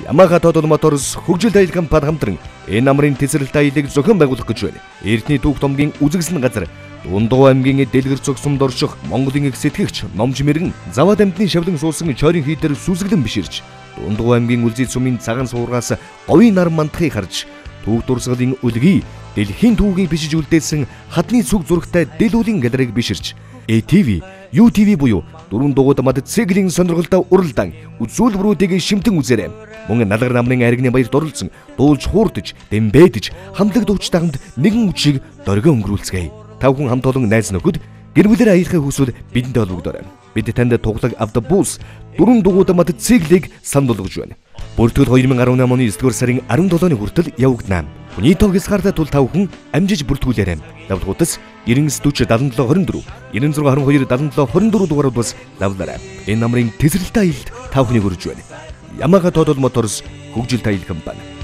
Yamaha Total Motors хөгжил аялал компани хамтран энэ намрын тесрэлт аяллыг зохион байгуулах гэж байна. Эртний түүх томгийн үзэгсэлэн газар Дундгов аймгийн дэлгэр цогсомд орших Монголын их сэтгэгч Номж Мэргэн завад амьтны шавлан суулсан чойрын хийдэр сүсгэлэн биширч Дундгов аймгийн үлзий сумын цагаан суураас говийн нар мандахыг харж түүх дурсгалын үлгий дэлхийн түүхийг бишиж үлдээсэн хадны цүг зурагтай дэлүүлийн галерейг биширч ATV, UTV буюу дөрвөн дугуйд мад цэглэн сонирхолтой уралдаан үзүүлбэрүүдийг шимтэн үзээрэй. Мөн налгар намрын аригны баярт оролцсон дуулж хуурдаж, дэмбэдэж, хамтлаг дуучтай хамт нэгэн үчиг дөргөө өнгөрүүлцгээе. Та бүхэн хамт олон найз нөхөд гэр бүлээр аялахыг хүсвэл бидэнд холбогдоорой. Бид танд туглаг автобус дөрвөн дугуйд мад цэглийг санал болгож байна. Бүртгэл 2018 оны 9-р сарын 17-ны хүртэл явагдана. Хүний тог хязгаартай тул та бүхэн амжиж бүртгүүлээрэй. Лавлгуудас 99407724, 96227724 дугаарууд бас лавлаарай. Энэ намрын тесрэлт аялалд та бүхнийг хүргэж байна. Yamaha Total Motors хөгжил аялал компани.